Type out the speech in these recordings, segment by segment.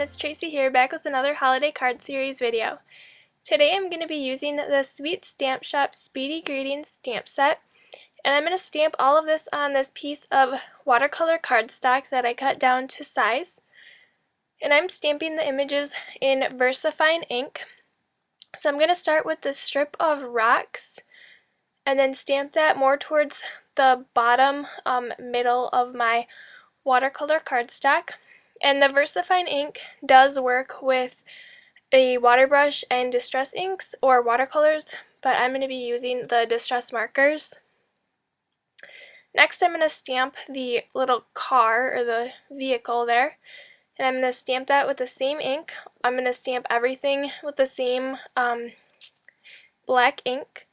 it's Tracy here, back with another holiday card series video. Today I'm going to be using the Sweet Stamp Shop Speedy Greetings stamp set, and I'm going to stamp all of this on this piece of watercolor cardstock that I cut down to size. And I'm stamping the images in VersaFine ink. So I'm going to start with the strip of rocks and then stamp that more towards the bottom middle of my watercolor cardstock. And the VersaFine ink does work with a water brush and distress inks or watercolors, but I'm going to be using the distress markers. Next I'm going to stamp the little car or the vehicle there, and I'm going to stamp that with the same ink. I'm going to stamp everything with the same black ink,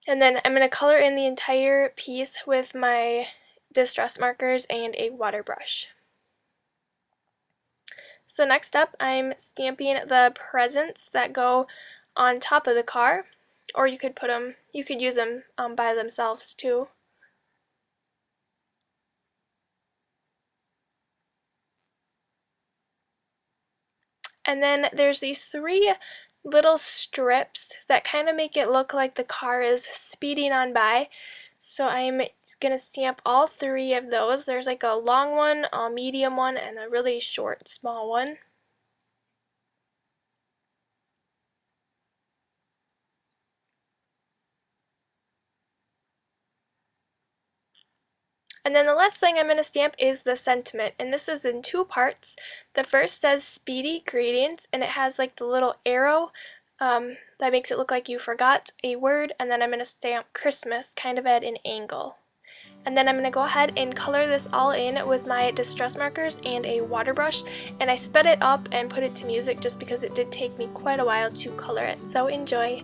and then I'm going to color in the entire piece with my distress markers and a water brush. So next up, I'm stamping the presents that go on top of the car, or you could use them by themselves too. And then there's these three little strips that kind of make it look like the car is speeding on by. So I'm going to stamp all three of those. There's like a long one, a medium one, and a really short, small one. And then the last thing I'm going to stamp is the sentiment, and this is in two parts. The first says Speedy Greetings, and it has like the little arrow that makes it look like you forgot a word, and then I'm going to stamp Christmas kind of at an angle. And then I'm going to go ahead and color this all in with my distress markers and a water brush, and I sped it up and put it to music just because it did take me quite a while to color it, so enjoy!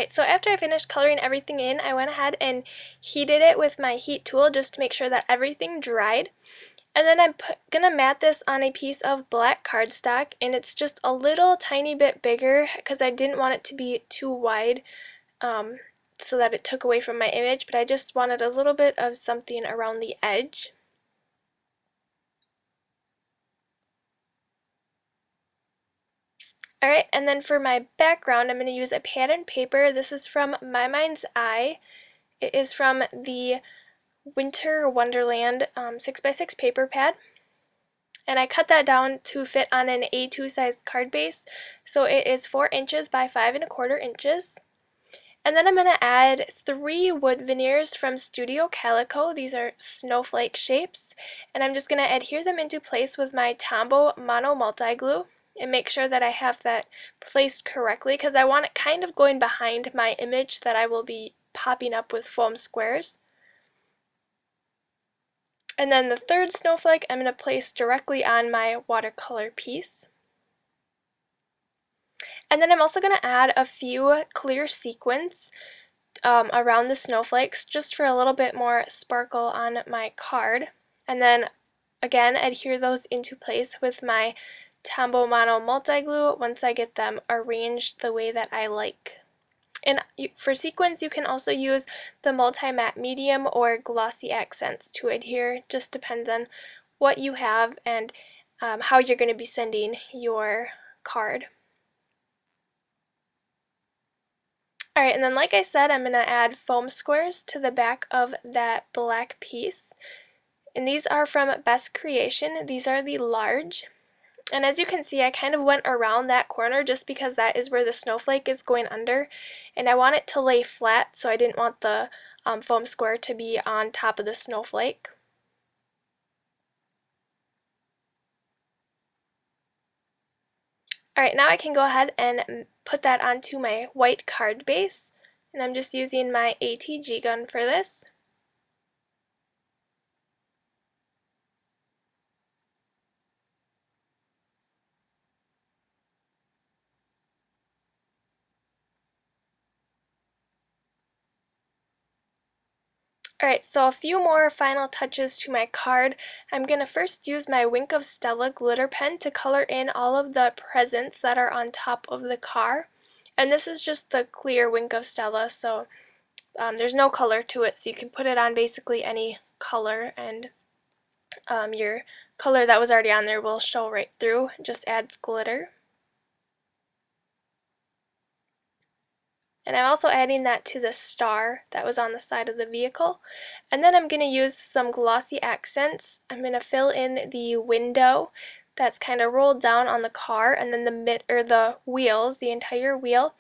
Alright, so after I finished coloring everything in, I went ahead and heated it with my heat tool just to make sure that everything dried. And then I'm gonna mat this on a piece of black cardstock, and it's just a little tiny bit bigger because I didn't want it to be too wide so that it took away from my image, but I just wanted a little bit of something around the edge. Alright, and then for my background, I'm going to use a patterned paper. This is from My Mind's Eye. It is from the Winter Wonderland 6x6 paper pad. And I cut that down to fit on an A2 size card base. So it is 4 inches by 5 1/4 inches. And then I'm going to add 3 wood veneers from Studio Calico. These are snowflake shapes. And I'm just going to adhere them into place with my Tombow Mono Multi Glue. And make sure that I have that placed correctly because I want it kind of going behind my image that I will be popping up with foam squares. And then the third snowflake I'm going to place directly on my watercolor piece. And then I'm also going to add a few clear sequins around the snowflakes just for a little bit more sparkle on my card. And then again adhere those into place with my Tombow Mono Multi Glue once I get them arranged the way that I like. And for sequins, you can also use the Multi-Matte Medium or Glossy Accents to adhere. Just depends on what you have and how you're going to be sending your card. Alright, and then like I said, I'm going to add foam squares to the back of that black piece. And these are from Best Creation. These are the large. And as you can see, I kind of went around that corner just because that is where the snowflake is going under. And I want it to lay flat, so I didn't want the foam square to be on top of the snowflake. Alright, now I can go ahead and put that onto my white card base. And I'm just using my ATG gun for this. Alright, so a few more final touches to my card. I'm going to first use my Wink of Stella glitter pen to color in all of the presents that are on top of the car. And this is just the clear Wink of Stella, so there's no color to it, so you can put it on basically any color, and your color that was already on there will show right through. It just adds glitter. And I'm also adding that to the star that was on the side of the vehicle. And then I'm going to use some glossy accents. I'm going to fill in the window that's kind of rolled down on the car, and then the wheels, the entire wheel,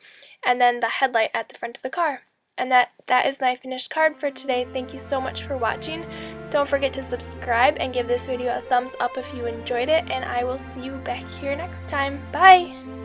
and then the headlight at the front of the car. And that is my finished card for today. Thank you so much for watching. Don't forget to subscribe and give this video a thumbs up if you enjoyed it, and I will see you back here next time. Bye!